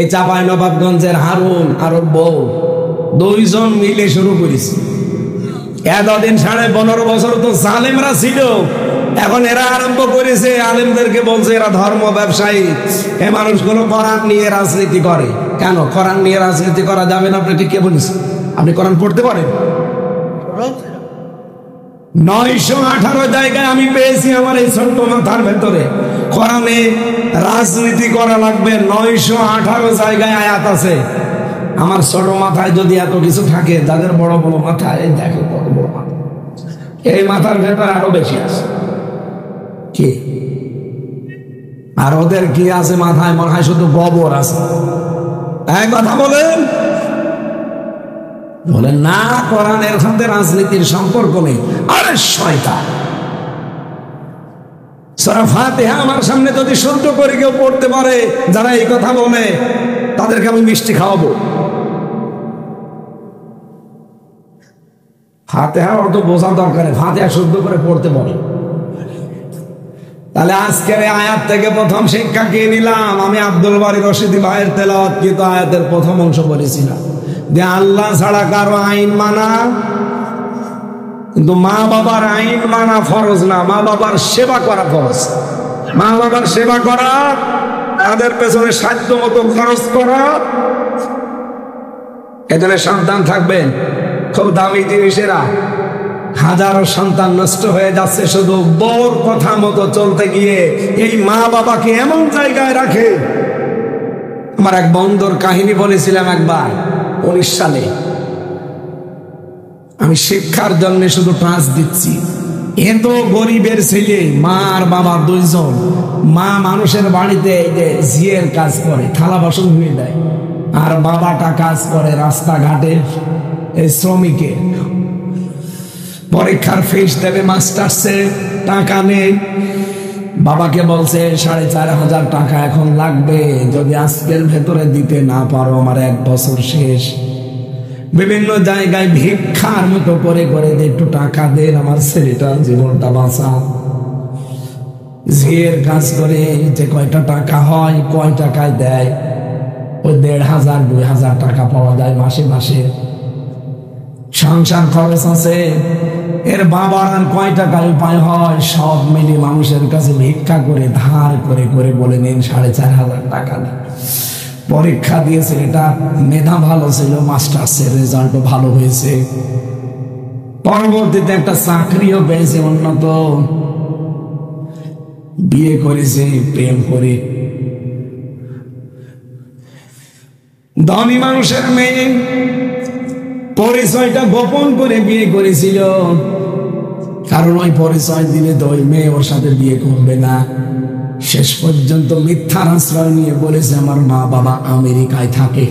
এই চাঁপাইনবাবগঞ্জের হারুন আর ওর বউ দুইজন মিলে শুরু করেছে। এতদিন 15.5 বছর তো জালেমরা ছিল, এখন এরা আরম্ভ করেছে, আলেমদেরকে বলছে এরা ধর্ম ব্যবসায়ী। এই মানুষগুলো কোরআন নিয়ে রাজনীতি করে। কেন কোরআন নিয়ে রাজনীতি করা যাবে না? আপনি ঠিক কে বলেছেন? আপনি কোরআন পড়তে পারেন? 918 জায়গায় আমি পেয়েছি আমার এই ছোট্ট মাথার ভেতরে কোরআনে রাজনীতি করা লাগবে। 918 জায়গায় আয়াত আছে। আমার ছোট মাথায় যদি এত কিছু থাকে, যাদের বড় বড় মাথা, এই দেখো কত বড় মাথা, এই মাথার ভেতরে আরো বেশি আছে। কি আর ওদের কি আছে মাথায়? মনে হয় শুধু গোবর আছে। এক কথা বলেন বলেন না, কোরআনের সাথে রাজনীতির সম্পর্ক নেই। আরে শয়তান, সূরা ফাতিহা আমার সামনে যদি শুদ্ধ করে কেউ পড়তে পারে, যারা এই কথা বলে, তাদেরকে আমি মিষ্টি খাওয়াবো। ফাতিহা অত বোঝা দরকার, ফাতিহা শুদ্ধ করে পড়তে পারে। তাহলে আজকের আয়াত থেকে প্রথম শিক্ষা কি নিলাম? আমি আব্দুল বারী রশিদি ভাইয়ের তেলাওয়াতকৃত আয়াতের প্রথম অংশ পড়েছিলাম যে আল্লাহ ছাড়া কারো আইন মানা, কিন্তু মা বাবার আইন মানা ফরজ না, মা বাবার সেবা করা ফরজ। মা বাবার সেবা করা, তাদের পেছনে সাধ্য মতো খরচ করা। এখানে সন্তান থাকবেন, খুব দামি জিনিসেরা, হাজারো সন্তান নষ্ট হয়ে যাচ্ছে শুধু বউর কথা মতো চলতে গিয়ে। এই মা বাবাকে এমন জায়গায় রাখে। আমার এক বন্ধুর কাহিনী বলেছিলাম একবার 19 সালে। আমি শিক্ষার জন্য শুধু টাচ দিচ্ছি। এত গরিবের ছেলে, মা আর বাবা দুইজন। মা মানুষের বাড়িতে ঝিয়ের কাজ করে, থালা বাসন ধুয়ে দেয়, আর বাবাটা কাজ করে রাস্তাঘাটে শ্রমিকে। পরীক্ষার ফিস দেবে মাস্টার্সে, টাকা নেই। বাবাকে বলছে 4,500 টাকা এখন লাগবে, যদি আজকের ভেতরে দিতে না পারো আমার 1 বছর শেষ। বিভিন্ন জায়গায় ভিক্ষার মতো করে করে একটু টাকা দেন, আমার ছেলেটার জীবনটা বাঁচা। ঝিয়ের কাজ করে যে কয়টা টাকা হয়, কয় টাকায় দেয়, ওই 1,500 2,000 টাকা পাওয়া যায় মাসে মাসে। সংসার খরচ আছে। এর বাবার আর কয় টাকার উপায় হয়? সব মিলে মানুষের কাছে ভিক্ষা করে ধার করে করে বলে নেন 4,500 টাকা। পরীক্ষা দিয়েছে, এটা মেধা ভালো ছিল, মাস্টার্সের রেজাল্টও ভালো হয়েছে। পরবর্তীতে একটা চাকরিও পেয়েছে উন্নত, বিয়ে করেছে প্রেম করে। ধনী মানুষের মেয়ে, পরিচয়টা গোপন করে বিয়ে করেছিল, কারণ ওই পরিচয় দিলে তো ওই মেয়ে ওর সাথে বিয়ে করবে না। শেষ পর্যন্ত মিথ্যার আশ্রয় নিয়ে বলেছে আমার মা বাবা আমেরিকায় থাকে।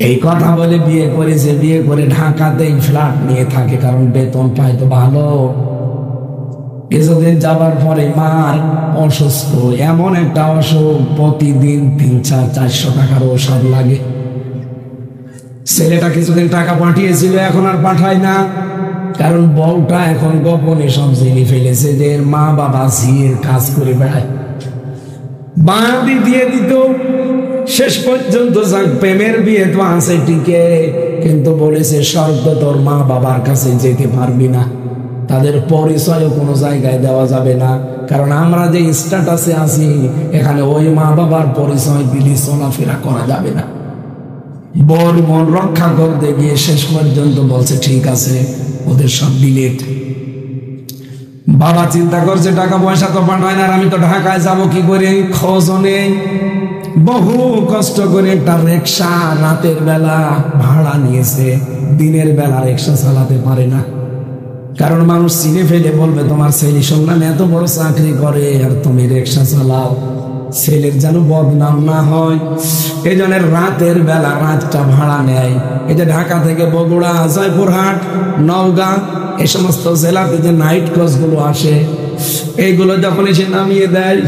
এই কথা বলে বিয়ে করেছে। বিয়ে করে ঢাকাতেই ফ্ল্যাট নিয়ে থাকে, কারণ বেতন পায় তো ভালো। কিছুদিন যাবার পরে মার অসুস্থ, এমন একটা অসুখ, প্রতিদিন 300-400 টাকার ওষুধ লাগে। ছেলেটা কিছুদিন টাকা পাঠিয়েছিল, এখন আর পাঠায় না, কারণ বউটা এখন গোপনে সব জেনে ফেলেছে যে মা বাবা ঝিয়ের কাজ করে বেড়ায়। বাঁধি দিয়ে দিত। শেষ পর্যন্ত প্রেমের বিয়ে তো আছে টিকে, কিন্তু বলেছে শর্ত, তোর মা বাবার কাছে যেতে পারবি না, তাদের পরিচয়ও কোনো জায়গায় দেওয়া যাবে না, কারণ আমরা যে স্ট্যাটাসে আছি এখানে ওই মা বাবার পরিচয় দিলে চলাফেরা করা যাবে না। বর মন রক্ষা করতে গিয়ে শেষ পর্যন্ত বলছে ঠিক আছে, ওদের সব ডিলেট। বাবা চিন্তা করছে টাকা পয়সা তো পাঠায় না, আর আমি তো ঢাকায় যাব কি করে, খোঁজও নেই। বহু কষ্ট করে একটা রিক্সা রাতের বেলা ভাড়া নিয়েছে। দিনের বেলা রিক্সা চালাতে পারে না, কারণ মানুষ চিনে ফেলে বলবে তোমার ছেলে সন্তান এত বড় চাকরি করে আর তুমি রিক্সা চালাও, ছেলের যেন বদনাম না হয়। এই জন্য রাতের বেলা রাতটা ভাড়া নেয়। এই যে ঢাকা থেকে বগুড়া, জয়পুরহাট, নওগাঁ, এই সমস্ত জেলাতে যে নাইট কোচ গুলো আসে, এইগুলো যখন এসে নামিয়ে দেয়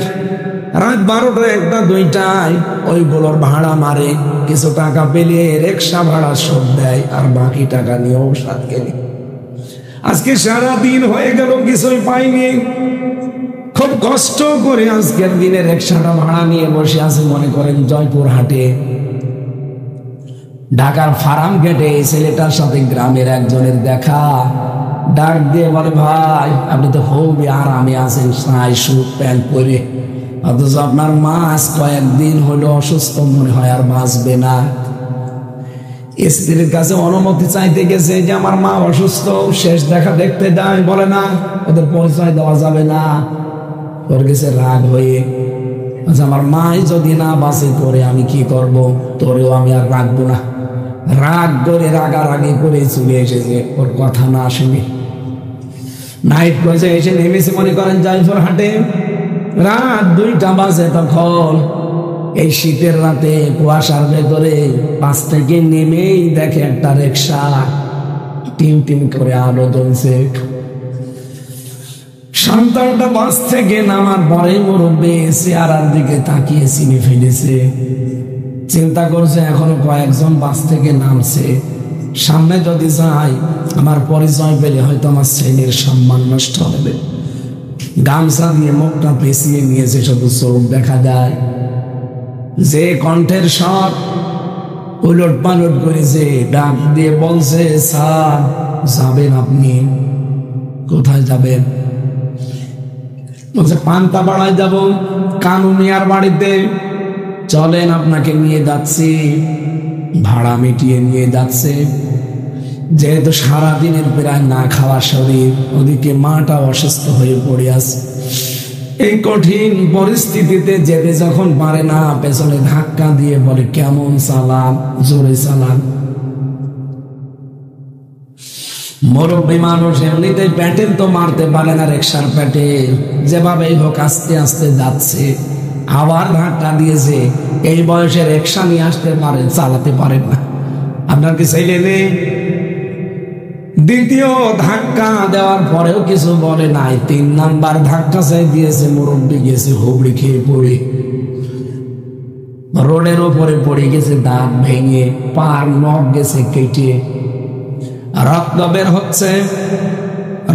রাত 12টা 1টা 2টায়, ওইগুলোর ভাড়া মারে। কিছু টাকা পেলে রিক্সা ভাড়া শোধ দেয়, আর বাকি টাকা নিয়েও সাত কেনে। আজকে সারা দিন হয়ে গেল, কিছুই পাইনি। খুব কষ্ট করে আজকের দিনে রিকশাটা ভাড়া নিয়ে বসে আছে, মনে করেন জয়পুর হাটে। ঢাকার ফার্ম গেটে এই ছেলেটার সাথে গ্রামের একজনের দেখা। ডাক দিয়ে বলে, ভাই আপনি তো খুবই আরামে আছেন, সাই স্যুট প্যান্ট পরে, অথচ আপনার মা আজ কয়েকদিন হলো অসুস্থ, মনে হয় আর বাঁচবে না। স্ত্রীর কাছে অনুমতি চাইতে গেছে যে আমার মা অসুস্থ, শেষ দেখা দেখতে যায়, বলে না ওদের পরিচয় দেওয়া যাবে না। ওর গেছে রাগ হয়ে, আচ্ছা আমার মাই যদি না বাঁচে পরে আমি কি করব, তোরেও আমি আর রাখবো না। রাগ করে রাগারাগি করে চলে এসেছে, ওর কথা না শুনে। নাইট ক্রসে এসে নেমেছে, মনে করেন জয়পুর হাটে। রাত 2টা বাজে তখন। এই শীতের রাতে কুয়াশার ভেতরে 5 থেকে নেমেই দেখে একটা রিকশা টিম টিম করে আলো জ্বলছে। সন্তানটা বাস থেকে নামার পরে মুরব্বী চেহারার দিকে তাকিয়ে চিনে ফেলেছে। চিন্তা করছে এখনো কয়েকজন বাস থেকে নামছে, সামনে যদি যাই আমার পরিচয় পেলে হয়তো আমার ছেলের সম্মান নষ্ট হবে। গামছা দিয়ে মুখটা পেঁচিয়ে নিয়েছে, শুধু চোখ দেখা যায়। যে কণ্ঠের স্বর উলট পালট করেছে, ডাক দিয়ে বলছে, স্যার যাবেন আপনি? কোথায় যাবেন? বলছে পান্তা পাড়ায় যাব, কানু মিয়ার বাড়িতে। চলেন আপনাকে নিয়ে যাচ্ছি। ভাড়া মিটিয়ে নিয়ে যাচ্ছে। যেহেতু সারাদিনের প্রায় না খাওয়া শরীর, ওদিকে মাটা অসুস্থ হয়ে পড়ে আছে। এই কঠিন পরিস্থিতিতে যেতে যখন পারে না, পেছনে ধাক্কা দিয়ে বলে, কেমন চালান, জোরে চালান। মুরব্বী মানুষ এমনিতে প্যাটেল তো মারতে পারে না রিকশার প্যাটে, যেভাবেই হোক আস্তে আস্তে যাচ্ছে। আবার ধাক্কা দিয়েছে, এই বয়সে রিকশা নিয়ে আসতে পারে, চালাতে পারেন না। আপনার কি ছেলে নেই? দ্বিতীয় ধাক্কা দেওয়ার পরেও কিছু বলে নাই। 3 নাম্বার ধাক্কা চাই দিয়েছে, মুরব্বী গেছে হুবড়ি খেয়ে পড়ে, রোডের ওপরে পড়ে গেছে, দাঁত ভেঙে, পার নখ গেছে কেটে, রক্ত বের হচ্ছে।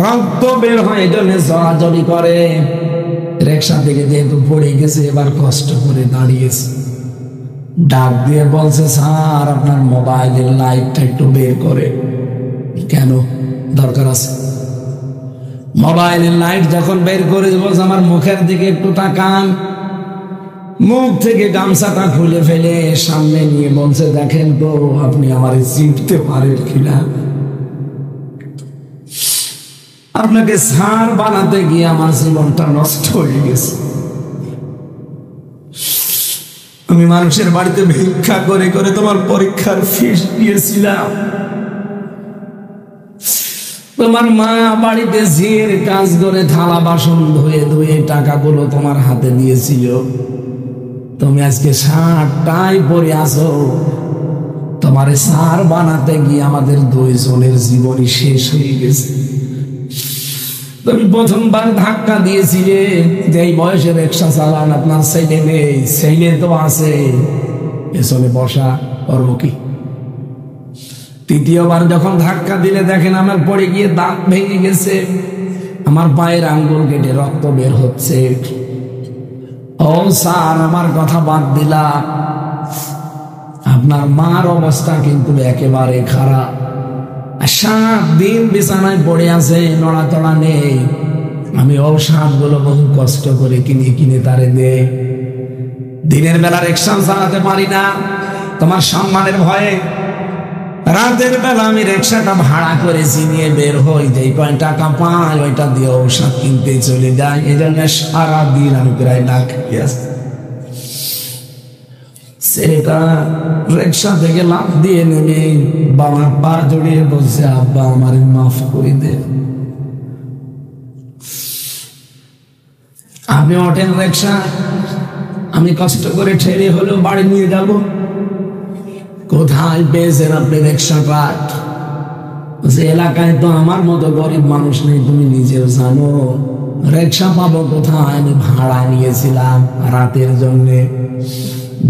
রক্ত বের হয় জন্য জড়াজড়ি করে। রিকশা থেকে যেহেতু পড়ে গেছে, এবার কষ্ট করে দাঁড়িয়েছে। ডাক দিয়ে বলছে, স্যার আপনার মোবাইলের লাইটটা একটু বের করে। কেন? দরকার আছে। মোবাইলের লাইট যখন বের করে বলছে, আমার মুখের দিকে একটু তাকান। মুখ থেকে গামছাটা খুলে ফেলে সামনে নিয়ে বলছে, দেখেন তো আপনি আমার চিনতে পারেন কিনা। আপনাকে স্যার বানাতে গিয়ে আমার জীবনটা নষ্ট হয়ে গেছে। আমি মানুষের বাড়িতে ভিক্ষা করে করে তোমার পরীক্ষার ফিস দিয়েছিলাম। তোমার মা বাড়িতে ঝিয়ের কাজ করে থালা বাসন ধুয়ে ধুয়ে টাকাগুলো তোমার হাতে দিয়েছিল। তুমি আজকে শার্টটাই পরে আসো। তোমার স্যার বানাতে গিয়ে আমাদের 2 জনের জীবনই শেষ হয়ে গেছে। তুমি প্রথমবার ধাক্কা দিয়েছিলে, যে এই বয়সে রিকশা চালান, আপনার ছেলে নেই, ছেলে তো আছে, পেছনে বসা, করব কি? তৃতীয়বার যখন ধাক্কা দিলে দেখেন আমার পড়ে গিয়ে দাঁত ভেঙে গেছে, আমার পায়ের আঙ্গুল কেটে রক্ত বের হচ্ছে। ও স্যার, আমার কথা বাদ দিলাম, আপনার মার অবস্থা কিন্তু একেবারে খারাপ। 7 দিন বিছানায় পড়ে আছে, নড়াচড়া নেই। আমি ঔষধগুলো বহু কষ্ট করে কিনে কিনে তারে দে। দিনের বেলা রিকশা চালাতে পারি না তোমার সম্মানের ভয়ে। রাতের বেলা আমি রিকশাটা ভাড়া করেছি, নিয়ে বের হই, যেই কয় টাকা পাই ওইটা দিয়ে ঔষধ কিনতে চলে যায়। এই জন্য সারাদিন আমি প্রায় না খেয়ে আসি। ছেলেটা রিকশা থেকে লাফ দিয়ে নেমে বাবার পা জড়িয়ে বলছে, আব্বা আমার মাফ করে দে। আপনি ওঠেন রিকশা, আমি কষ্ট করে ঠেলে হলেও বাড়ি নিয়ে যাব। কোথায় পেয়েছেন আপনি রিকশাটা? এলাকায় তো আমার মতো গরিব মানুষ নেই, তুমি নিজেও জানো। রিকশা পাবো কোথায়? আমি ভাড়া নিয়েছিলাম রাতের জন্যে।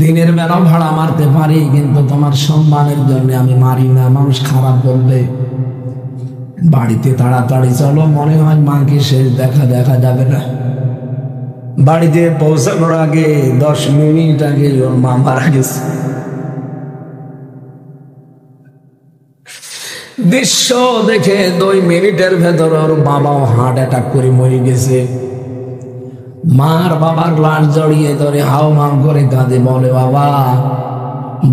দিনের বেলাও ভাড়া মারতে পারি, কিন্তু তোমার সম্মানের জন্য আমি মারি না, মানুষ খারাপ বলবে। বাড়িতে তাড়াতাড়ি চলো, মনে হয় মাকে শেষ দেখা যাবে না। বাড়িতে পৌঁছানোর আগে 10 মিনিট আগে ওর মা মারা গেছে। দৃশ্য দেখে 2 মিনিটের ভেতর ওর বাবাও হার্ট অ্যাটাক করে মরে গেছে। মার বাবার লাশ জড়িয়ে ধরে হাও মাও করে কাঁদে, বলে বাবা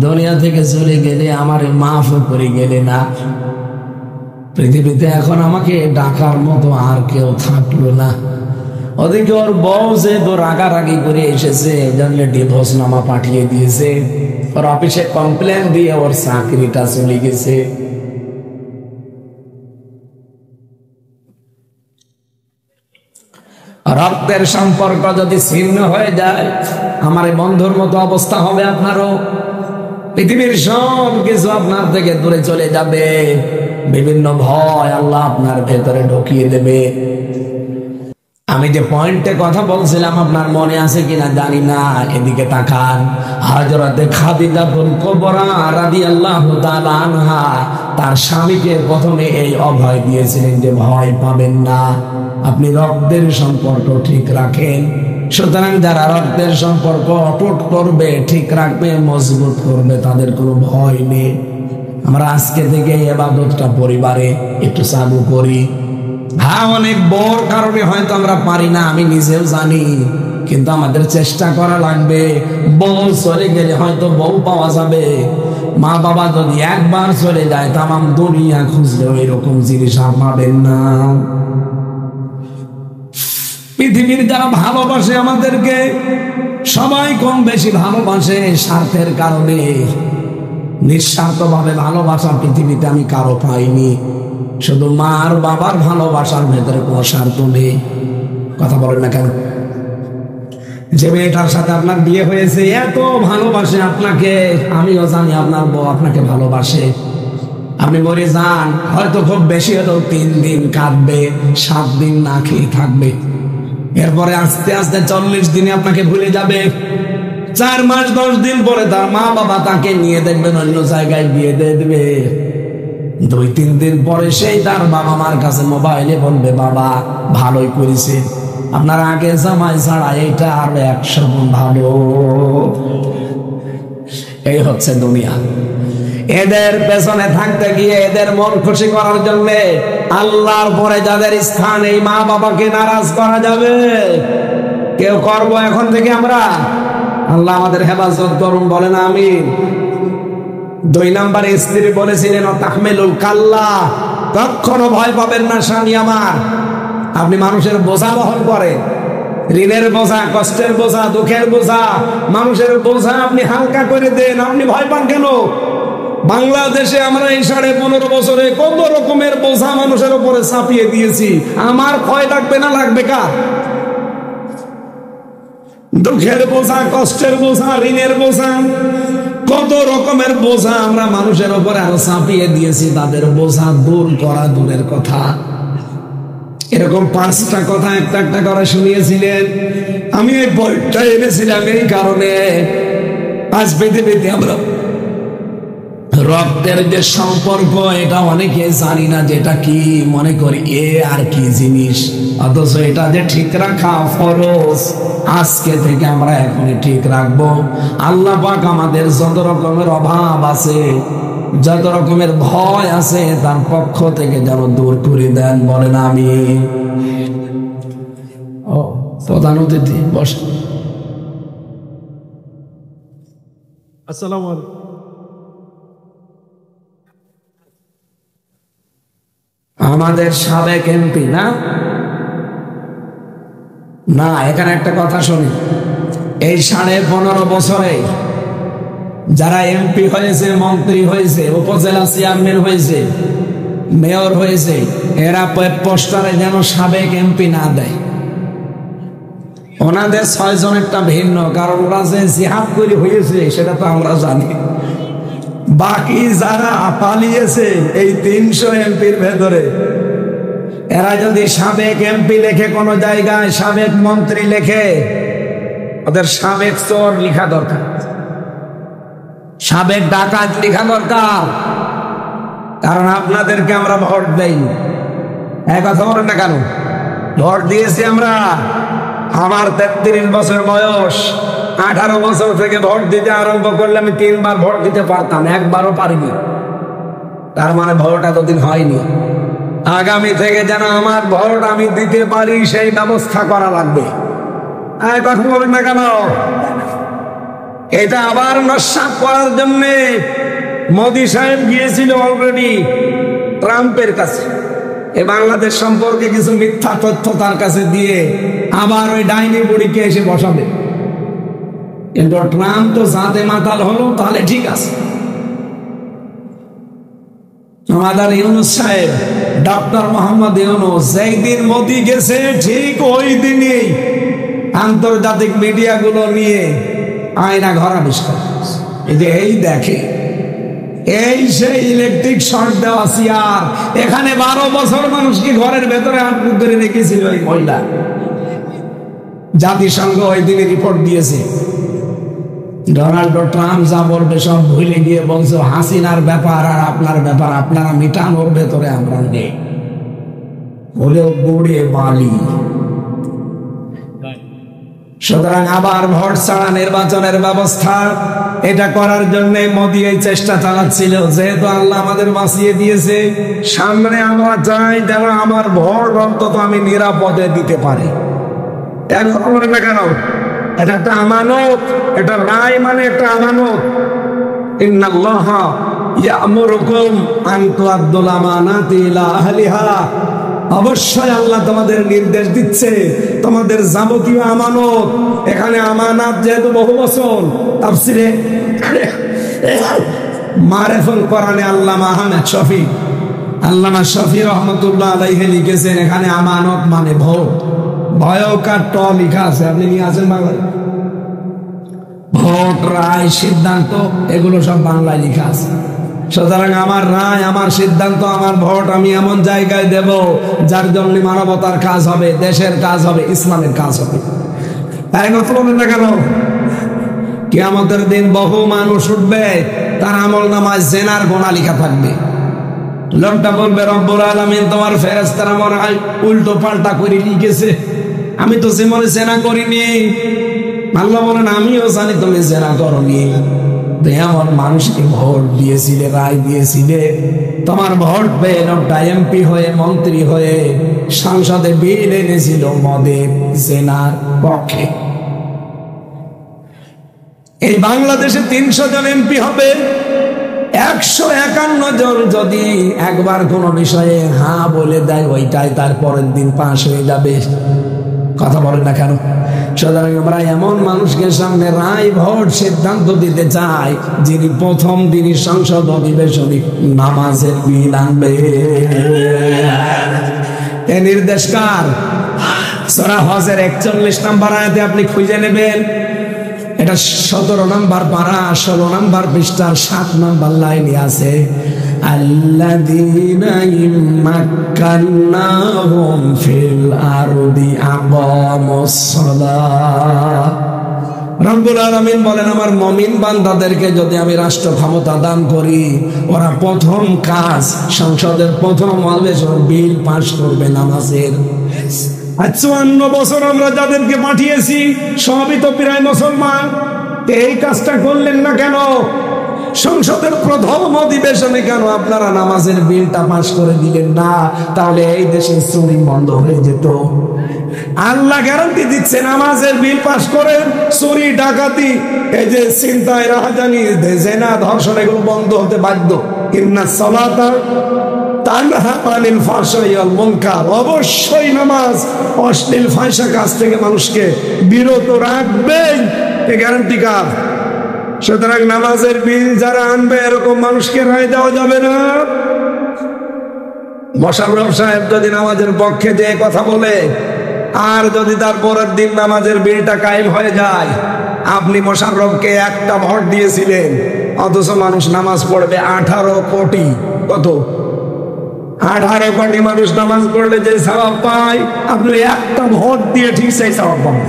দুনিয়া থেকে চলে গেলে আমারে মাফ করে গেলে না, পৃথিবীতে এখন আমাকে ডাকার মতো আর কেউ থাকলো না। ওদিকে ওর বউ যে তো রাগারাগি করে এসেছে, জানলে ডিভোর্স নামা পাঠিয়ে দিয়েছে, ওর অফিসে কমপ্লেন দিয়ে ওর চাকরিটা চলে গেছে। রক্তের সম্পর্ক যদি ছিন্ন হয়ে যায়, আমার এই বন্ধুর মতো অবস্থা হবে আপনারও। পৃথিবীর সব কিছু আপনার থেকে দূরে চলে যাবে, বিভিন্ন ভয় আল্লাহ আপনার ভেতরে ঢুকিয়ে দেবে। আমি যে পয়েন্টে কথা বলছিলাম আপনার মনে আছে কিনা জানি না, এদিকে তাকান। হযরতে খাদিজাতুল কুবরা রাদিয়াল্লাহু তাআলা আনহা তার স্বামীকে প্রথমে এই অভয় দিয়েছিলেন যে ভয় পাবেন না, আপনি রক্তের সম্পর্ক ঠিক রাখেন। সুতরাং যারা রক্তের সম্পর্ক অটুট করবে, ঠিক রাখবে, মজবুত করবে, তাদের কোনো ভয় নেই। আমরা আজকে থেকে ইবাদতটা পরিবারে একটু চালু করি। হ্যাঁ, অনেক বড় কারণে হয়তো আমরা পারি না, আমি নিজেও জানি, কিন্তু আমাদের চেষ্টা করা লাগবে। বউ চলে গেলে হয়তো বউ পাওয়া যাবে, মা বাবা যদি একবার চলে যায় তামাম দুনিয়া খুঁজলেও এরকম জিনিস আর পাবেন না। পৃথিবীর যারা ভালোবাসে আমাদেরকে, সবাই কম বেশি ভালোবাসে স্বার্থের কারণে। নিঃস্বার্থভাবে ভালোবাসা পৃথিবীতে আমি কারো পাইনি। শুধু মা আর বাবার ভালোবাসার ভেতরে কোনো স্বার্থ নেই। কথা বলেন না কেন? যে মেয়েটার সাথে আপনার বিয়ে হয়েছে এত ভালোবাসে আপনাকে, আমিও জানি আপনার বউ আপনাকে ভালোবাসে। আপনি মরে যান, হয়তো খুব বেশি হলেও 3 দিন কাঁদবে, 7 দিন না খেয়ে থাকবে, এরপরে আস্তে আস্তে 40 দিনে আপনাকে ভুলে যাবে। 4 মাস 10 দিন পরে তার মা বাবা তাকে নিয়ে দেখবেন অন্য জায়গায় বিয়ে দিয়ে দেবে। 2-3 দিন পরে সেই তার বাবা মার কাছে মোবাইলে বলবে, বাবা ভালোই করেছে, আপনার আগে জামাই ছাড়া এটা আর 100 গুণ ভালো। এই হচ্ছে দুনিয়া। এদের পেছনে থাকতে গিয়ে, এদের মন খুশি করার জন্য আল্লাহর পরে যাদের স্থান, এই মা বাবাকে নারাজ করা যাবে? কেউ করবো এখন থেকে আমরা? আল্লাহ আমাদের হেফাজত করুন, বলেন আমিন। 2 নাম্বার স্ত্রী বলেছিলেন, তাহমিলুল কাল্লা, কখনো ভয় পাবেন না স্বামী আমার। আপনি মানুষের বোঝা বহন করেন, ঋণের বোঝা, কষ্টের বোঝা, দুঃখের বোঝা, মানুষের বোঝা আপনি হালকা করে দেন। আপনি ভয় পান কেন? বাংলাদেশে আমরা এই 15.5 বছরে কত রকমের বোঝা মানুষের উপরে চাপিয়ে দিয়েছি। আমার ভয় লাগবে না? লাগবে কার? দুঃখের বোঝা, কষ্টের বোঝা, ঋণের বোঝা, কত রকমের বোঝা আমরা মানুষের উপরে আরো চাপিয়ে দিয়েছি। তাদের বোঝা দূর করা দূরের কথা, এরকম 5টা কথা একটা একটা করে শুনিয়েছিলেন। আমি এই বইটা এনেছিলাম এই কারণে, আজ পৃথিবীতে আমরা রক্তের যে সম্পর্ক, এটা অনেকে জানি না যেটা কি, মনে করি এ আর কি জিনিস, অথচ এটা যে ঠিক রাখা ফরজ। আজকে থেকে আমরা এখনই ঠিক রাখবো। আল্লাহ পাক আমাদের যত রকমের অভাব আছে, যত রকমের ভয় আছে, তার পক্ষ থেকে যেন দূর করে দেন, বলেন আমিন। ও প্রধান অতিথি বস। আসসালামু আলাইকুম। আমাদের সাবেক এমপি না, না এখানে একটা কথা শুনি, এই 15.5 বছরে যারা এমপি হয়েছে, মন্ত্রী হয়েছে, উপজেলা চেয়ারম্যান হয়েছে, মেয়র হয়েছে, এরা পোস্টারে যেন সাবেক এমপি না দেয়। ওনাদের 6 জনেরটা ভিন্ন, কারণ ওরা যে জিহাদ করে হয়েছে সেটা তো আমরা জানি। বাকি যারা পালিয়েছে এই 300 এমপির ভেতরে, এরা যদি সাবেক এমপি লেখে কোন জায়গায়, সাবেক মন্ত্রী লেখে, ওদের সাবেক চোর লেখা দরকার, সাবেক ডাকাত লেখা দরকার। কারণ আপনাদেরকে আমরা ভোট দেই, এক কথা বলেন না কেন? ভোট দিয়েছি আমরা, আমার 33 বছর বয়স, 18 বছর থেকে ভোট দিতে আরম্ভ করলে আমি 3 বার ভোট দিতে পারতাম, একবারও পারিনি। তার মানে ভোট এতদিন হয়নি। আগামী থেকে যেন আমার ভোট আমি দিতে পারি সেই ব্যবস্থা করা লাগবে। কথা বলেন না কেন? এটা আবার নস্যাৎ করার জন্য মোদি সাহেব গিয়েছিল অলরেডি ট্রাম্পের কাছে, এ বাংলাদেশ সম্পর্কে কিছু মিথ্যা তথ্য তার কাছে দিয়ে আবার ওই ডাইনি বুড়িকে এসে বসাবে। কিন্তু ট্রাম্প তো জাতে মাতাল হলো, তাহলে ঠিক আছে। আমাদের ইউনূস সাহেব, ডক্টর মোহাম্মদ ইউনূস, যেই দিন মোদি গেছে ঠিক ওই দিনই আন্তর্জাতিক মিডিয়াগুলো নিয়ে আয়না ঘর আবিষ্কার করছে। এই দেখে, এই সেই ইলেকট্রিক শর্ট দেওয়া চেয়ার, এখানে 12 বছর মানুষকে ঘরের ভেতরে আটক করে রেখেছিল ওই মহিলা। জাতিসংঘ ওই দিনে রিপোর্ট দিয়েছে। ডোনাল্ড ট্রাম্প যা বলবে সব ভুলে গিয়ে বলছো হাসিনার ব্যাপার আর আপনার ব্যাপার আপনারা মিটানোর ভেতরে আমরা নেই, হলেও বুড়ে বালি। সুতরাং আবার ভোট ছাড়া নির্বাচনের ব্যবস্থা, এটা করার জন্য মোদি এই চেষ্টা চালাচ্ছিল। যেহেতু আল্লাহ আমাদের বাঁচিয়ে দিয়েছে, সামনে আমরা চাই যেন আমার ভোট অন্তত আমি নিরাপদে দিতে পারি। এখন বলেন না কেন, এটা একটা আমানত, এটা রায় মানে একটা আমানত। ইন্নাল্লাহা ইয়া'মুরুকুম আন তুআদ্দুল আমানাতি ইলা আহলিহা, অবশ্যই আল্লাহ তোমাদের নির্দেশ দিচ্ছে তোমাদের যাবতীয় আমানত। এখানে আমানত যেহেতু বহু বচন, তাফসিরে মারিফুল কোরআনে আল্লামা আহমেদ শফি, আল্লামা শফি রহমতুল্লাহ আলাইহি লিখেছেন এখানে আমানত মানে ভোট। ভয়কার ট লেখা আছে, আপনি নিয়ে আসেন বাংলায়। ভোট, রায়, সিদ্ধান্ত, এগুলো সব বাংলায় লেখা আছে। সুতরাং আমার রায়, আমার সিদ্ধান্ত, আমার ভোট আমি এমন জায়গায় দেব যার জন্য মানবতার কাজ হবে, দেশের কাজ হবে, ইসলামের কাজ হবে। তাই কথা বলেন না কেন? কিয়ামতের দিন বহু মানুষ উঠবে, তার আমল নামায় জেনার গোনা লেখা থাকবে। লোকটা বলবে রব্বুল আলামিন তোমার ফেরেশতারা মনে হয় উল্টো পাল্টা করে লিখেছে, আমি তো জীবনে জেনা করিনি। আল্লাহ বলেন আমিও জানি তুমি জেনা করনি, এমন মানুষকে ভোট দিয়েছিলে, রায় দিয়েছিলে, তোমার ভোট পেয়ে লোকটা এমপি হয়ে, মন্ত্রী হয়ে সংসদে বিল এনেছিল মদের জেনার পক্ষে। এই বাংলাদেশে 300 জন এমপি হবে, 151 জন যদি একবার কোন বিষয়ে হ্যাঁ বলে দেয়, ওইটাই তার পরের দিন পাশ হয়ে যাবে। কথা বলেন না কেন? সুতরাং আমরা এমন মানুষকে সামনে রায়, ভোট, সিদ্ধান্ত দিতে চাই যিনি প্রথম দিনই সংসদ অধিবেশনে নামাজের বিল আনবে। এ নির্দেশ কার? সূরা হজের 41 নম্বর আয়াতে আপনি খুঁজে নেবেন। এটা 17 নম্বর পারা, 16 নম্বর পৃষ্ঠার 7 নম্বর লাইনে আছে। আল্লাযীনা ইম্মাক্কান্নাহুম ফিল আরদি আকামুস সালাহ। রব্বুল আলামিন বলেন আমার মুমিন বান্দাদেরকে যদি আমি রাষ্ট্র ক্ষমতা দান করি, ওরা প্রথম কাজ সংসদের প্রথম অধিবেশন বিল পাস করবে নামাজের। 54 বছর আমরা যাদেরকে পাঠিয়েছি সবই তো প্রায় মুসলমান, এই কাজটা করলেন না কেন? সংসদের প্রথম অধিবেশনে কেন আপনারা নামাজের বিলটা পাস করে দিলেন না? তাহলে এই দেশে চুরি বন্ধ হয়ে যেত। আল্লাহ গ্যারান্টি দিচ্ছে নামাজের বিল পাস করে চুরি, ডাকাতি, এই যে চিন্তায়, রাহাজানি, জেনা, ধর্ষণ, এগুলো বন্ধ হতে বাধ্য। ইন্নাস সালাতা তানহা আনিল ফাহশাই ওয়াল মুনকার, অবশ্যই নামাজ অশ্লীল ফাহিশা কাজ থেকে মানুষকে বিরত রাখবে, এই গ্যারান্টি কার? সুতরাং নামাজের বিল যারা আনবে এরকম মানুষকে রায় দেওয়া যাবে না। মোশাররফ সাহেব যদি নামাজের পক্ষে যে কথা বলে আর যদি তার পরের দিন নামাজের বিলটা কায়েম হয়ে যায়, আপনি মোশাররফকে একটা ভোট দিয়েছিলেন, অথচ মানুষ নামাজ পড়বে 18 কোটি। কত? 18 কোটি মানুষ নামাজ পড়লে যে সওয়াব পায়, আপনি একটা ভোট দিয়ে ঠিক সেই সওয়াব পাবেন।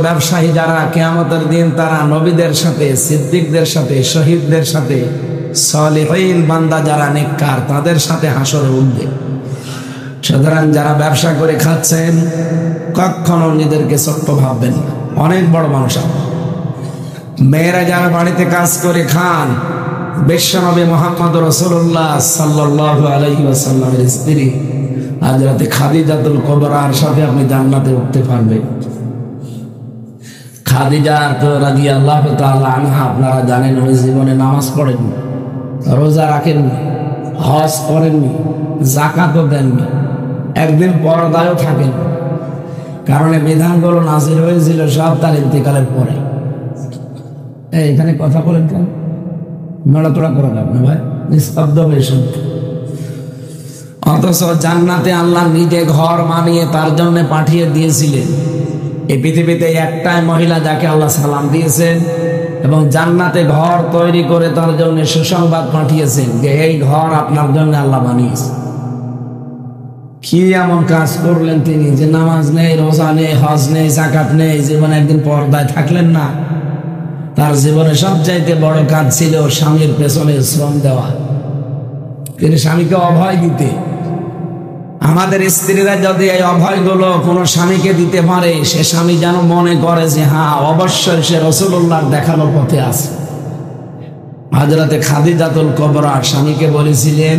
ব্যবসায়ী যারা কিয়ামতের দিন তারা নবীদের সাথে, সিদ্দিকদের সাথে, শহীদদের সাথে, সলিহিন বান্দা যারা নেককার তাদের সাথে হাসরে উঠবে। সুতরাং যারা ব্যবসা করে খাচ্ছেন কখনো নিজেদেরকে ছোট্ট ভাববেন না, অনেক বড় মানুষ। মেয়েরা যারা বাড়িতে কাজ করে খান, বিশ্বনবী মুহাম্মদ রাসূলুল্লাহ সাল্লাল্লাহু আলাইহি ওয়াসাল্লামের স্ত্রী হযরত খাদিজাতুল কুবরার সাথে আপনি জান্নাতে উঠতে পারবেন। খাদিজা রাদিয়াল্লাহু তাআলা আনহা, আপনারা জানেন উনি জীবনে নামাজ পড়েননি, রোজা রাখেননি, হজ করেননি, যাকাতও দেননি, একদিন পর্দায়ও থাকেন। কারণ এই বিধানগুলো নাযিল হয়েছিল সব তার ইন্তেকালের পরে। এখানে কথা বলেন কেন? নড়াচড়া করেন আপনি ভাই, নিস্তব্ধ হয়ে শুনতে। অথচ জান্নাতে আল্লাহ নিজে ঘর বানিয়ে তার জন্য পাঠিয়ে দিয়েছিলেন। এই পৃথিবীতে একটাই মহিলা যাকে আল্লাহ সালাম দিয়েছেন এবং জান্নাতে ঘর তৈরি করে তার জন্য সুসংবাদ পাঠিয়েছেন যে এই ঘর আপনার জন্য আল্লাহ বানিয়েছে। কি এমন কাজ করলেন তিনি যে নামাজ নেই, রোজা নেই, হজ নেই, যাকাত নেই, জীবনে একদিন পর্দায় থাকলেন না? তার জীবনে সবচাইতে বড় কাজ ছিল স্বামীর পেছনে শ্রম দেওয়া। তিনি স্বামীকে অভয় দিতে। আমাদের স্ত্রীরা যদি এই অভয়গুলো কোনো স্বামীকে দিতে পারে, সে স্বামী যেন মনে করে যে হ্যাঁ অবশ্যই সে রাসূলুল্লাহর দেখানো পথে আছে। হযরতে খাদিজাতুল কুবরা স্বামীকে বলেছিলেন,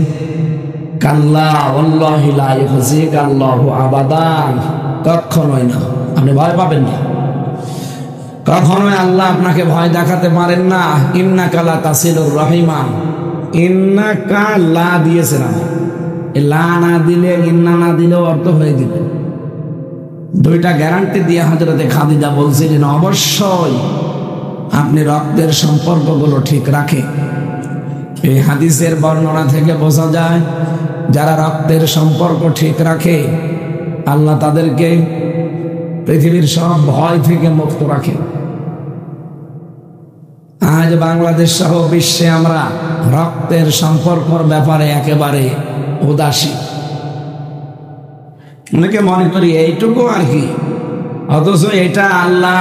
কাল্লা ওয়াল্লাহি লা ইউখজিকা আল্লাহু আবাদান, কখনোই না, আপনি ভয় পাবেন না, কখনোই আল্লাহ আপনাকে ভয় দেখাতে পারেন না। ইন্নাকা লা তাসিলুর রাহিমা, ইন্নাকা লা দিয়েছেন, লা না দিলে ইন্না না দিলেও অর্থ হয়ে দিবে। দুইটা গ্যারান্টি দিয়ে হযরতে খাদিজা বলছিলেন অবশ্যই আপনি রক্তের সম্পর্কগুলো ঠিক রাখে। এই হাদিসের বর্ণনা থেকে বোঝা যায় যারা রক্তের সম্পর্ক ঠিক রাখে আল্লাহ তাদেরকে পৃথিবীর সব ভয় থেকে মুক্ত রাখে। আজ বাংলাদেশ সহ বিশ্বে আমরা রক্তের সম্পর্কর ব্যাপারে একেবারে উদাসীন। অনেকে মনে করি এইটুকু আর কি, অথচ এটা আল্লাহ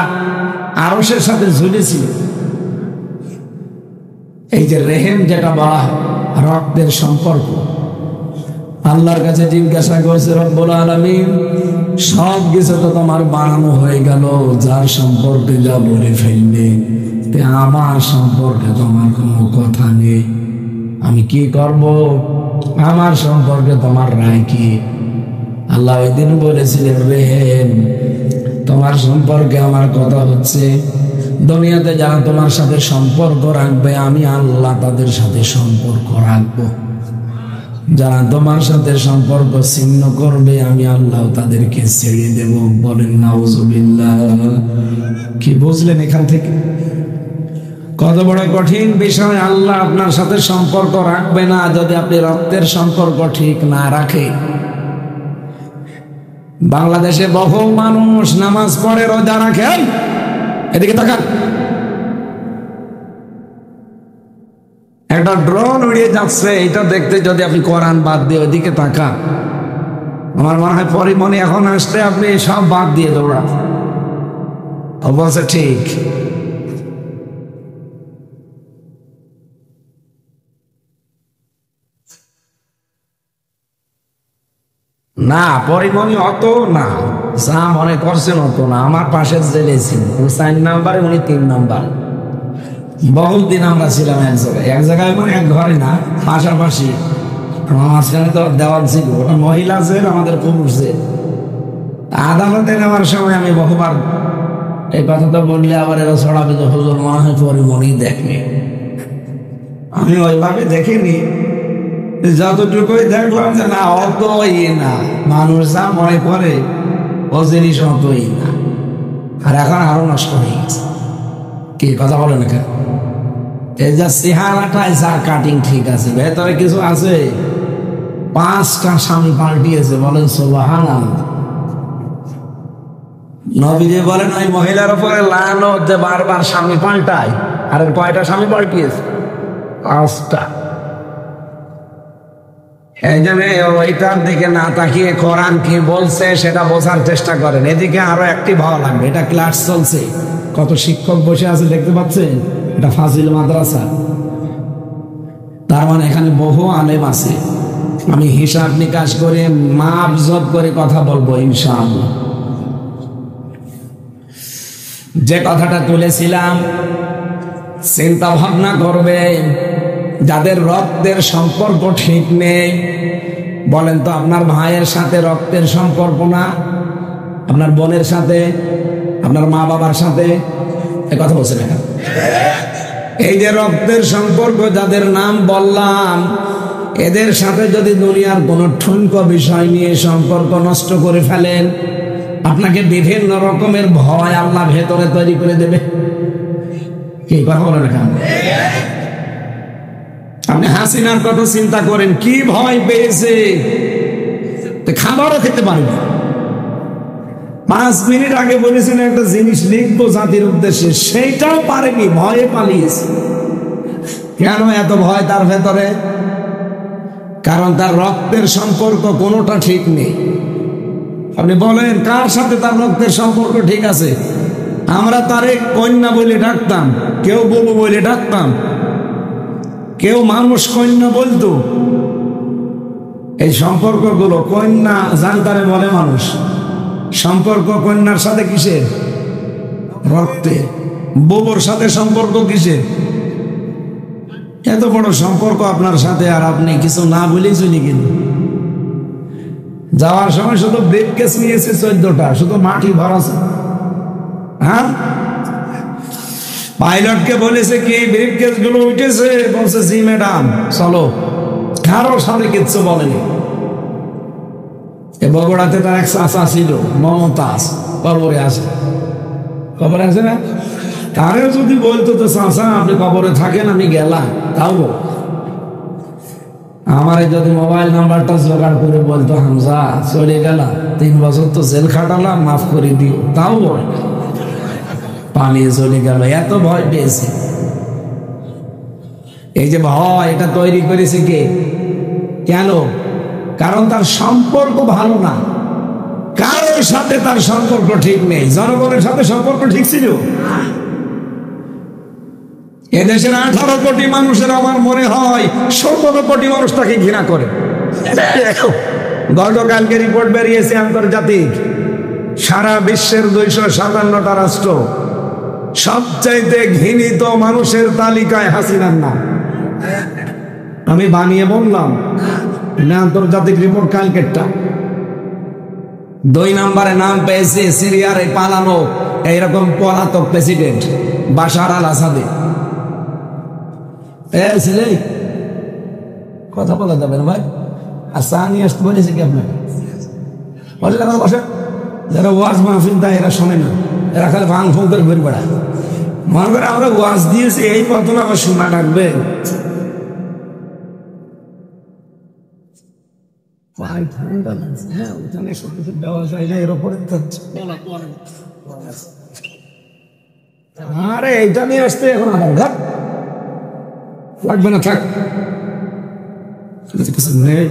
আরশের সাথে ঝুলেছিল। এই যে রেহেম যেটা বলা হয়, রক্তের সম্পর্ক, আল্লাহর কাছে জিজ্ঞাসা করেছে রব্বুল আলামিন সব কিছু তো তোমার বানানো হয়ে গেল, যার সম্পর্কে যা বলে ফেললে, আমার সম্পর্কে তোমার কোনো কথা নেই, আমি কি করব? আমার সম্পর্কে তোমার রায় কি? আল্লাহ ওই দিন বলেছিলেন রেহেম, তোমার সম্পর্কে আমার কথা হচ্ছে, দুনিয়াতে যারা তোমার সাথে সম্পর্ক রাখবে আমি আল্লাহ তাদের সাথে সম্পর্ক রাখবো, যারা তোমার সাথে সম্পর্ক ছিন্ন করবে আমি আল্লাহ তাদেরকে ছেড়ে দেব। বলেন নাউজুবিল্লাহ। কি বুঝলেন এখান থেকে? কত বড় কঠিন বিষয়। আল্লাহ আপনার সাথে সম্পর্ক রাখবে না যদি আপনি রক্তের সম্পর্ক ঠিক না রাখে। বাংলাদেশে বহু মানুষ নামাজ পড়ে, রোজা রাখে, এদিকে তাকান, একটা ড্রোন উড়িয়ে যাচ্ছে, এটা দেখতে যদি আপনি কোরআন বাদ দিয়ে ওইদিকে তাকান, আমার মনে হয় পরিমণি এখন আসতে আপনি সব বাদ দিয়ে দৌড়ান। অবশ্য ঠিক। না, পরিমণি অত না, যা মনে করছেন অত না। আমার পাশে জেলে ছিল, 4 নাম্বারে, উনি 3 নাম্বার। বহুদিন আমরা ছিলাম এক জায়গায় মানে এক ঘরে না, পাশাপাশি। মাঝখানে তো দেওয়াল ছিল, ওটা মহিলা জেল, আমাদের পুরুষ জেল। আদালতে নেওয়ার সময় আমি বহুবার এই কথাটা বললে আবার এরা ছড়াবে যে হুজুর মনে হয় পরিমণি দেখে। আমি ওইভাবে দেখিনি, যতটুকুই দেখলাম যে না অত না, মানুষ যা মনে করে ও জিনিস অতই না। আর এখন আরো নষ্ট হয়ে গেছে। কি কথা বলে না কেন? এই যা চেহারাটাই যা কাটিং ঠিক আছে, ভেতরে কিছু আছে। 5টা স্বামী পাল্টিয়েছে, বলেন সুবহানাল্লাহ। নবীজি বলেন ওই মহিলার উপরে লানত যে বারবার স্বামী পাল্টায়। আর কয়টা স্বামী পাল্টিয়েছে? 5টা। এই জন্য ওইটার দিকে না তাকিয়ে কোরআন কি বলছে সেটা বোঝার চেষ্টা করেন। এদিকে আরো অ্যাক্টিভ হওয়া লাগবে। এটা ক্লাস চলছে, কত শিক্ষক বসে আছে দেখতে পাচ্ছেন? এটা ফাজিল মাদ্রাসা, তার মানে এখানে বহু আলেম আছে। আমি হিসাব নিকাশ করে মাপ জব করে কথা বলবো ইনশাআল্লাহ। যে কথাটা তুলেছিলাম, চিন্তা ভাবনা করবে যাদের রক্তের সম্পর্ক ঠিক নেই। বলেন তো, আপনার ভাইয়ের সাথে রক্তের সম্পর্ক না, আপনার বোনের সাথে, আপনার মা বাবার সাথে, এ কথা বলছে না? এই যে রক্তের সম্পর্ক যাদের নাম বললাম, এদের সাথে যদি দুনিয়ার কোন ঠুনকো বিষয় নিয়ে সম্পর্ক নষ্ট করে ফেলেন, আপনাকে বিভিন্ন রকমের ভয় আল্লাহ ভেতরে তৈরি করে দেবে। কি কথা বলেন না? আপনি হাসিনার কথা চিন্তা করেন, কি ভয় পেয়েছে, খাবারও খেতে পারবে। 5 মিনিট আগে বলেছেন একটা জিনিস লিখবো জাতির উদ্দেশ্যে, সেইটাও পারেনি, ভয়ে পালিয়েছে। কেন এত ভয় তার ভেতরে? কারণ তার রক্তের সম্পর্ক কোনোটা ঠিক নেই। আপনি বলেন কার সাথে তার রক্তের সম্পর্ক ঠিক আছে? আমরা তারে কন্যা বলে ডাকতাম, কেউ বউ বলে ডাকতাম, কেউ মানুষ কন্যা বলতো। এই সম্পর্কগুলো কন্যা জানতারে বলে মানুষ। সম্পর্ক কন্যার সাথে কিসের? রক্তে। বউর সাথে সম্পর্ক কিসের? এত বড় সম্পর্ক আপনার সাথে, আর আপনি কিছু না বলেই চলে গেলেন। যাওয়ার সময় শুধু ব্রিফকেস নিয়েছে 14টা, শুধু মাটি ভরাছে। হ্যাঁ, পাইলটকে বলেছে কি ব্রিফকেস গুলো উঠেছে? বলছে জি ম্যাডাম, চলো। কারোর সাথে কিচ্ছু বলেনি। বগুড়াতে তার এক চাচা ছিল, মমতাজ, কবরে আছে। কবরে আছে না? তারেও যদি বলতো তো চাচা আপনি কবরে থাকেন, আমি গেলাম, তাও বল। আমারে যদি মোবাইল নাম্বারটা জোগাড় করে বলতো, হামজা চলে গেলাম, 3 বছর তো জেল খাটালাম, মাফ করে দিও, তাও বল। পালিয়ে চলে গেল, এত ভয় পেয়েছে। এই যে ভয়, এটা তৈরি করেছে কে? কেন? কারণ তার সম্পর্ক ভালো না, কারোর সাথে তার সম্পর্ক ঠিক নেই। জনগণের সাথে সম্পর্ক ঠিক ছিল। এদেশের 18 কোটি মানুষের আমার মনে হয় 17 কোটি মানুষ তাকে ঘৃণা করে। গতকালকে রিপোর্ট বেরিয়েছে আন্তর্জাতিক, সারা বিশ্বের 257টা রাষ্ট্র সবচাইতে ঘৃণিত মানুষের তালিকায় হাসিনার নাম। আমি বানিয়ে বললাম না, আন্তর্জাতিক রিপোর্ট কালকেরটা। 2 নম্বরে নাম পেয়েছে সিরিয়ার এই পালানো এইরকম পলাতক প্রেসিডেন্ট বাশার আল আসাদে। কথা বলা যাবে না ভাই? আর চা নিয়ে আসতে বলেছে কি আপনাকে? বসে যারা ওয়াজ মাহফিল দেয় এরা শোনে না, এরা খালি ভাঙ ফোন করে ঘুরে বেড়ায়। মনে করে আমরা ওয়াজ দিয়েছি এই মতন আবার শোনা রাখবে। আরে এইটা নিয়ে আসতে এখন আমার ঘর লাগবে না, থাক, কিছু নেই।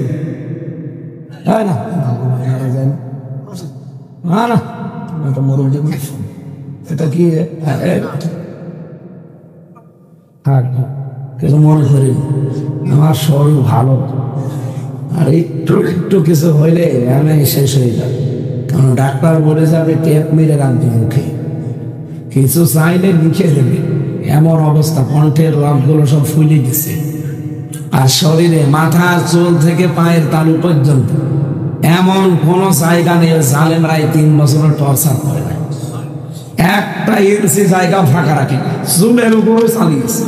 এটা কি কিছু মনে করি, আমার শরীর ভালো, আর একটু একটু কিছু হইলে আমি শেষ হয়ে যাবে। কারণ ডাক্তার বলে যাবে টেপ মেরে রাখবে মুখে, কিছু চাইলে লিখে দেবে। এমন অবস্থা, কণ্ঠের রগগুলো সব ফুলে গেছে, আর শরীরে মাথা চুল থেকে পায়ের তালু পর্যন্ত এমন কোন জায়গা নেই জালেমরাই 3 বছরের টর্চার করে না। একটা ইঞ্চি জায়গা ফাঁকা রাখে, চুলের উপরও চালিয়েছে।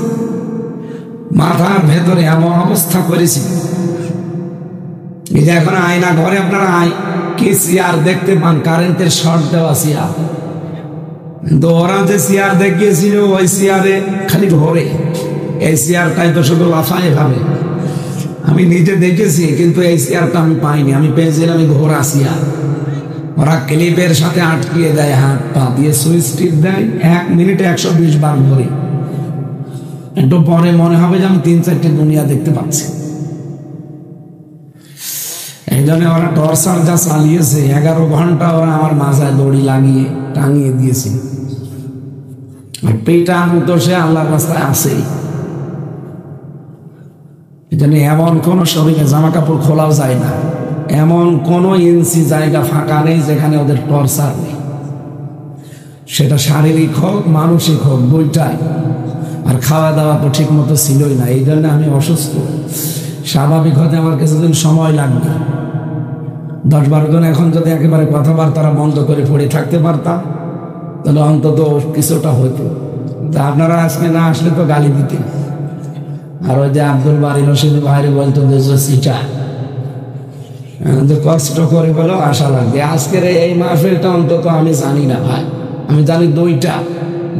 মাথার ভেতরে এমন অবস্থা করেছি, এই যে এখন আয়না ঘরে আপনারা কি চেয়ার দেখতে পান, কারেন্টের শর্ট দেওয়া চেয়ার। কিন্তু ওরা যে চেয়ার দেখিয়েছিল ওই চেয়ারে খালি ঘরে, এই চেয়ারটাই তো শুধু লাফায় ভাবে। আমি নিজে দেখেছি, কিন্তু এই চেয়ারটা আমি পাইনি, আমি পেয়েছিলাম ঘোড়া চেয়ার। ওরা ক্লিপের সাথে আটকিয়ে দেয়, হাত পা দিয়ে সুইচ টিপ দেয়, 1 মিনিটে 120 বার ঘুরে। একটু পরে মনে হবে যে আমি 3-4টে দুনিয়া দেখতে পাচ্ছি। এই জন্য ওরা টর্চার যা চালিয়েছে, 11 ঘন্টা ওরা আমার মাথায় দড়ি লাগিয়ে টাঙিয়ে দিয়েছে। পেটানো তো সে আল্লাহর রাস্তায় আসেই। যেন এমন কোন শরীরে জামা কাপড় খোলাও যায় না, এমন কোন ইঞ্চি জায়গা ফাঁকা নেই যেখানে ওদের টর্চার নেই, সেটা শারীরিক হোক মানসিক হোক দুইটাই। আর খাওয়া দাওয়া তো ঠিক মতো ছিলই না, এই জন্য আমি অসুস্থ। স্বাভাবিক হতে আমার কিছুদিন সময় লাগবে। 10-12 জন এখন যদি একেবারে কথাবার্তা বন্ধ করে পড়ে থাকতে পারতাম তাহলে অন্তত কিছুটা হতো। তা আপনারা আজকে না আসলে তো গালি দিতেন। আর ওই যে আব্দুল বারী রশিদ ভাইরে বলতো সিটা কষ্ট করে বলেও আশা লাগবে। আজকের এই মাহফিলটা অন্তত আমি জানি না ভাই, আমি জানি 2টা,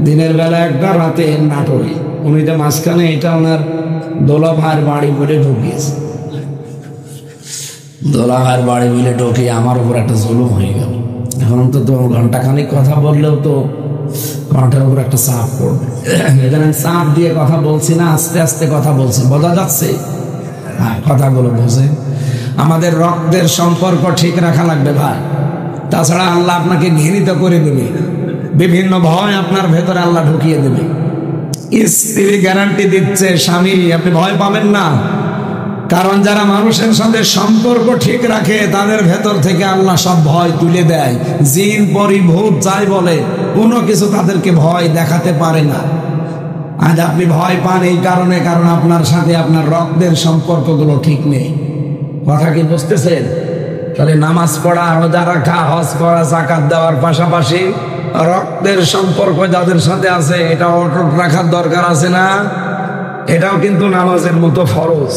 দিনের বেলা একটা, রাতে নাটোরে। উনি যে মাঝখানে এটা ওনার দোলা ভাইয়ের বাড়ি বলে ঢুকিয়েছে, দোলা ভাইয়ের বাড়ি বলে ঢুকিয়ে আমার উপর একটা জুলুম হয়ে গেল। এখন তো ঘন্টাখানিক কথা বললেও তো কণ্ঠের উপর একটা চাপ পড়বে। এখানে চাপ দিয়ে কথা বলছি না, আস্তে আস্তে কথা বলছি, বোঝা যাচ্ছে? হ্যাঁ, কথাগুলো বোঝে। আমাদের রক্তের সম্পর্ক ঠিক রাখা লাগবে ভাই, তাছাড়া আল্লাহ আপনাকে ঘৃণিত করে দেবে, বিভিন্ন ভয় আপনার ভেতরে আল্লাহ ঢুকিয়ে দেবে। স্ত্রী গ্যারান্টি দিচ্ছে, স্বামী আপনি ভয় পাবেন না, কারণ যারা মানুষের সাথে সম্পর্ক ঠিক রাখে তাদের ভেতর থেকে আল্লাহ সব ভয় তুলে দেয়। জিন পরি ভূত যাই বলে কোনো কিছু তাদেরকে ভয় দেখাতে পারে না। আজ আপনি ভয় পান এই কারণে, কারণ আপনার সাথে আপনার রক্তের সম্পর্কগুলো ঠিক নেই। কথা কি বুঝতেছেন? তাহলে নামাজ পড়া, রোজা রাখা, হজ করা, যাকাত দেওয়ার পাশাপাশি রক্তের সম্পর্ক যাদের সাথে আছে এটা অটুট রাখার দরকার আছে না? এটাও কিন্তু নামাজের মতো ফরজ।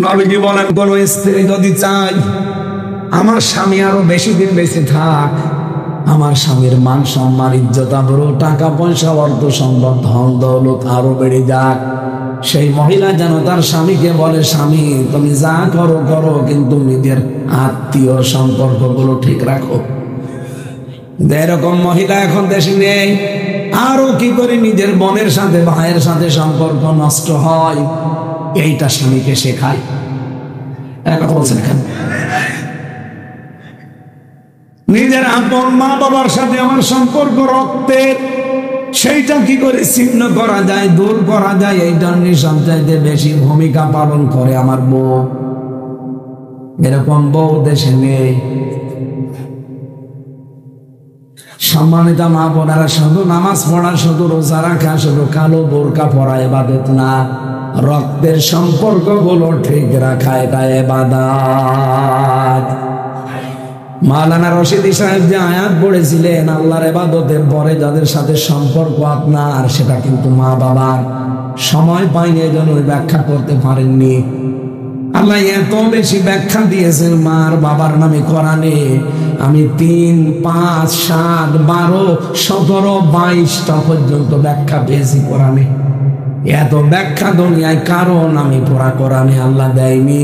নবীজি বলেন, কোন স্ত্রী যদি চায় আমার স্বামী আরো বেশি দিন বেঁচে থাক, আমার স্বামীর মান সম্মান ইজ্জত আবরু টাকা পয়সা অর্থ সম্পদ ধন দৌলত আরো বেড়ে যাক, সেই মহিলা যেন তার স্বামীকে বলে, স্বামী তুমি যা করো করো কিন্তু নিজের আত্মীয় সম্পর্কগুলো ঠিক রাখো। এরকম মহিলা এখন দেশে নেই। আরো কি করে নিজের বোনের সাথে ভাইয়ের সাথে সম্পর্ক নষ্ট হয় এইটা স্বামীকে শেখায়। কথা বলছেন এখানে, নিজের আপন মা বাবার সাথে আমার সম্পর্ক রক্তের, সেইটা কি করে ছিন্ন করা যায়, দূর করা যায়, এইটা সবচাইতে বেশি ভূমিকা পালন করে আমার বউ। এরকম বউ দেশে নেই। সম্মানিত মা বোনেরা, শুধু নামাজ পড়া, শুধু রোজা রাখা, শুধু কালো বোরকা পরা ইবাদত না, রক্তের সম্পর্কগুলো ঠিক রাখা এটা ইবাদত। মাওলানা রশিদি সাহেব যে আয়াত পড়েছিলেন, আল্লাহর ইবাদতের পরে যাদের সাথে সম্পর্ক আপনার, সেটা কিন্তু মা বাবার। সময় পাইনি এজন্য ব্যাখ্যা করতে পারেননি। আল্লাহ এত বেশি ব্যাখ্যা দিয়েছেন মার বাবার নামে কোরআনে। আমি 3, 5, 7, 12, 17, 22টা পর্যন্ত ব্যাখ্যা পেয়েছি কোরআনে। এত ব্যাখ্যা দুনিয়ায় কারণ আমি পড়া কোরআনে আল্লাহ দেয়নি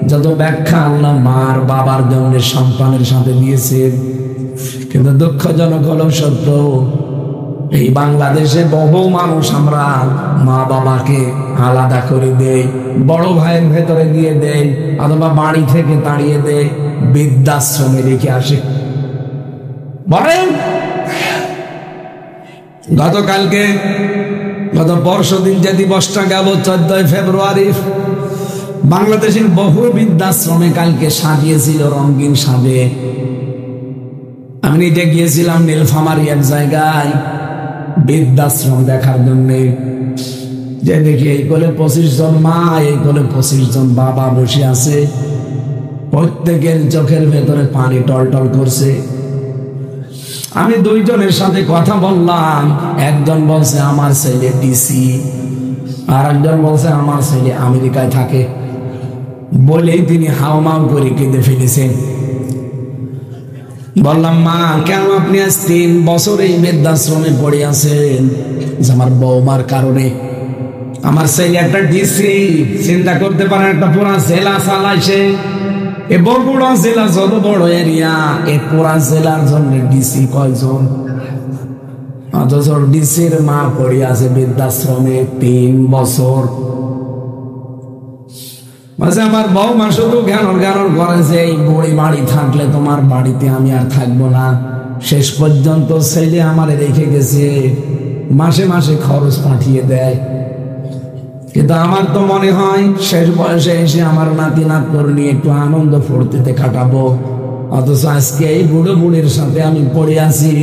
যত ব্যাখ্যা আল্লাহ মার বাবার জন্য সন্তানের সাথে দিয়েছেন। কিন্তু দুঃখজনক হলো সত্য, এই বাংলাদেশে বহু মানুষ আমরা মা বাবাকে আলাদা করে দেই, বড় ভাইয়ের ভেতরে দিয়ে দেই, অথবা বাড়ি থেকে তাড়িয়ে দেয়, বৃদ্ধাশ্রমে রেখে আসে। বলেন, গত পরশুদিন যে দিবসটা গেল 14 ফেব্রুয়ারি, বাংলাদেশের বহু বৃদ্ধাশ্রমে কালকে সাজিয়েছিল রঙিন সাজে। আমি নিজে গিয়েছিলাম নীলফামারী এক জায়গায় বৃদ্ধাশ্রম দেখার জন্যে। যে দেখি এই কোলে 25 জন মা, এই কোলে 25 জন বাবা বসে আছে, প্রত্যেকের চোখের ভেতরে পানি টলটল করছে। আমি 2 জনের সাথে কথা বললাম, একজন বলছে আমার ছেলে ডিসি, আর একজন বলছে আমার ছেলে আমেরিকায় থাকে। বলেই তিনি হাওমাও করে কেঁদে ফেলেছেন। বললাম, মা কেন আপনি আজ 3 বছর এই বৃদ্ধাশ্রমে পড়ে আছেন? আমার বৌমার কারণে। আমার ছেলে একটা ডিসি, চিন্তা করতে পারেন, একটা পুরা জেলা চালাইছে। এ বগুড়া জেলা যত বড় এরিয়া, এ পুরা জেলার জন্য ডিসি কয়জন? অথচ ডিসির মা পড়ে আছে বৃদ্ধাশ্রমে 3 বছর। আমার বৌমা শুধু জ্ঞান করে যে এই বুড়ি বাড়ি থাকলে তোমার বাড়িতে আমি আর থাকবো না। শেষ পর্যন্ত ছেলে আমার রেখে গেছে, মাসে মাসে খরচ পাঠিয়ে দেয়। কিন্তু আমার তো মনে হয় শেষ বয়সে এসে আমার নাতি নাতর নিয়ে একটু আনন্দ ফুর্তিতে কাটাবো, অথচ আজকে এই বুড়ো বুড়ির সাথে আমি পড়ে আছি।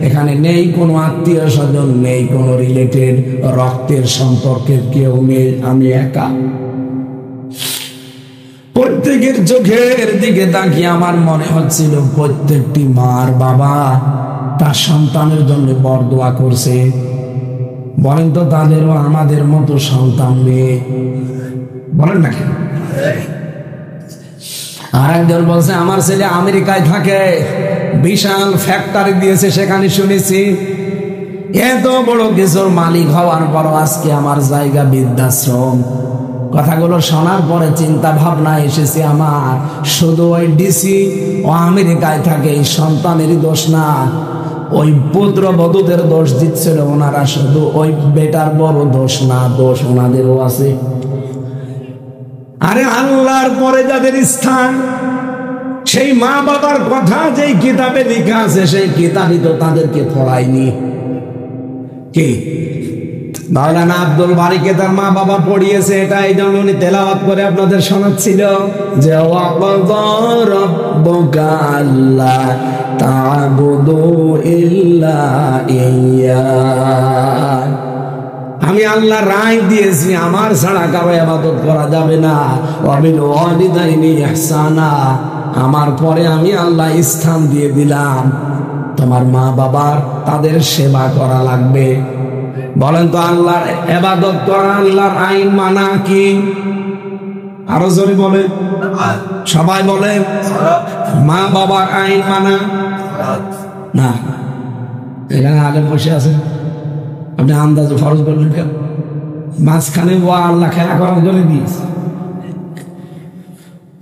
এখানে নেই কোনো আত্মীয় স্বজন, নেই কোনো রিলেটেড, রক্তের সম্পর্কের কেউ নেই, আমি একা। প্রত্যেকের চোখের দিকে তাকিয়ে আমার মনে হচ্ছিল প্রত্যেকটি মার বাবা তার সন্তানের জন্য বরদোয়া করছে। বলেন তো তাদেরও আমাদের মতো সন্তান নেই? বলেন না কেন? আর একজন বলছে আমার ছেলে আমেরিকায় থাকে, বিশাল ফ্যাক্টরি দিয়েছে সেখানে শুনেছি। এত বড় কিছুর মালিক হওয়ার পরও আজকে আমার জায়গা বৃদ্ধাশ্রম। কথাগুলো শোনার পরে চিন্তা ভাবনা এসেছে আমার, শুধু ওই ডিসি ও আমেরিকায় থাকে এই সন্তানেরই দোষ না, ওই পুত্র বধূদের দোষ দিচ্ছিল ওনারা, শুধু ওই বেটার বড় দোষ না, দোষ ওনাদেরও আছে। আরে আল্লাহর পরে যাদের স্থান, সেই মা বাবার কথা যেই কিতাবে লেখা আছে সেই কিতাবই তো তাদেরকে পড়ায়নি। কি মাওলানা আব্দুল বারিকে তার মা বাবা পড়িয়েছে, এটা এই জন্য উনি তেলাওয়াত করে আপনাদের শোনাচ্ছিল যে ওয়াকাযা রাব্বুকা আল্লা তা'বুদু ইল্লা ইয়্যা, আমি আল্লাহ রায় দিয়েছি আমার ছাড়া কারো ইবাদত করা যাবে না। ওয়া বিল ওয়ালিদাইনি ইহসানা, আমার পরে আমি আল্লাহ স্থান দিয়ে দিলাম তোমার মা বাবার, তাদের সেবা করা লাগবে। বলেন তো আল্লাহর ইবাদত করা, আল্লাহর আইন মানা কি? আরো জোরে বলে, সবাই বলে মা বাবার আইন মানা না। এখানে আলেম বসে আছে, আপনি আন্দাজে ফরজ বললেন কেন? মাঝখানে ও আল্লাহ খেলা করার জন্য দিয়েছে।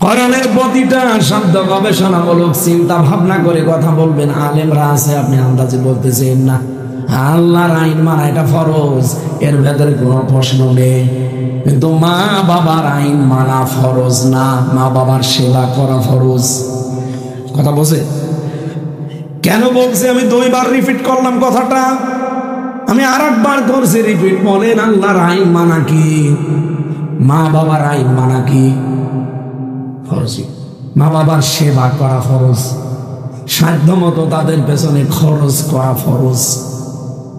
কোরআনের প্রতিটা শব্দ গবেষণামূলক চিন্তা ভাবনা করে কথা বলবেন। আলেমরা আছে, আপনি আন্দাজে বলতেছেন না। আল্লাহর আইন মানা এটা ফরজ, এর ভেতরে কোনো প্রশ্ন নেই। কিন্তু মা বাবার আইন মানা ফরজ না, মা বাবার সেবা করা ফরজ। কথা বলছে কেন বলছে? আমি 2 বার রিপিট করলাম কথাটা, আমি আর একবার করছি রিপিট। বলেন আল্লাহর আইন মানা কি? মা বাবার আইন মানা কি? ফরজ। মা বাবার সেবা করা ফরজ, সাধ্য মতো তাদের পেছনে খরচ করা ফরজ।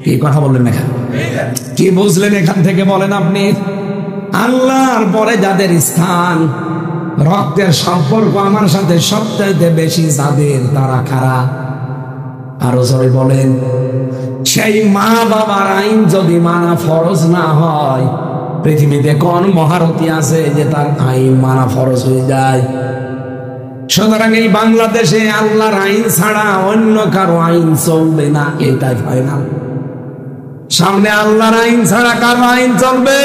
কি কথা বললেন এখানে? কি বুঝলেন এখান থেকে বলেন আপনি? আল্লাহর পরে যাদের স্থান, রক্তের সম্পর্ক আমার সাথে সবচাইতে বেশি যাদের, তারা কারা? আরো জোরে বলেন। সেই মা বাবার আইন যদি মানা ফরজ না হয়, পৃথিবীতে কোন মহারথী আছে যে তার আইন মানা ফরজ হয়ে যায়? সুতরাং এই বাংলাদেশে আল্লাহর আইন ছাড়া অন্য কারো আইন চলবে না, এটাই ফাইনাল। সামনে আল্লাহর আইন ছাড়া কারো আইন চলবে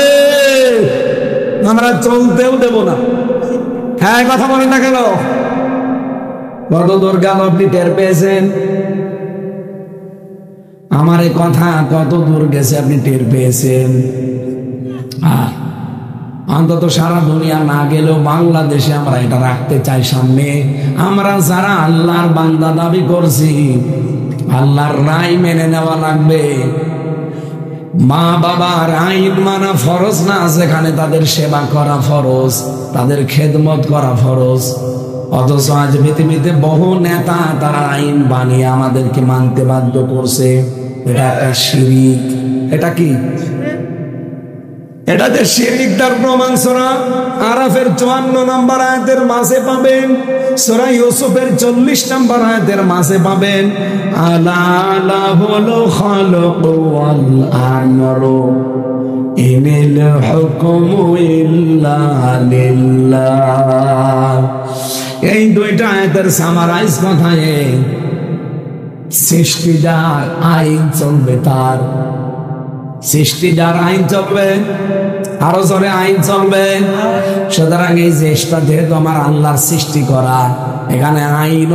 আমরা চলতেও দেব না। হ্যাঁ, কথা বলেন না কেন? কত দূর গেল আপনি টের পেয়েছেন? আমার এই কথা কত দূর গেছে আপনি টের পেয়েছেন? অন্তত সারা দুনিয়া না গেলেও বাংলাদেশে আমরা এটা রাখতে চাই সামনে। আমরা যারা আল্লাহর বান্দা দাবি করছি, আল্লাহর রায় মেনে নেওয়া লাগবে। মা বাবার আইন মানা ফরজ না, যেখানে তাদের সেবা করা ফরজ, তাদের খেদমত করা ফরজ। অথচ আজ পৃথিবীতে বহু নেতা তারা আইন বানিয়ে আমাদেরকে মানতে বাধ্য করছে। এটা একটা শিরিক। এটা কি? এটাতে শিরিক। তার প্রমাণ সূরা আরাফের 54 নম্বর আয়াতের মাঝে পাবেন, সূরা ইউসুফের 40 নম্বর আয়াতের মাঝে পাবেন, আলা লাহুল খালকু ওয়াল আমরু ইনিল হুকমু ইল্লা লিল্লাহ। এই 2টা আয়াতের সামারাইজ কথায় সৃষ্টি যার আইন চলবে, তার সৃষ্টি যার আইন চলবে, আরো জোরে আইন চলবে। সুতরাং এই চেষ্টা যেহেতু আমার আল্লাহর সৃষ্টি করা, এখানে আইন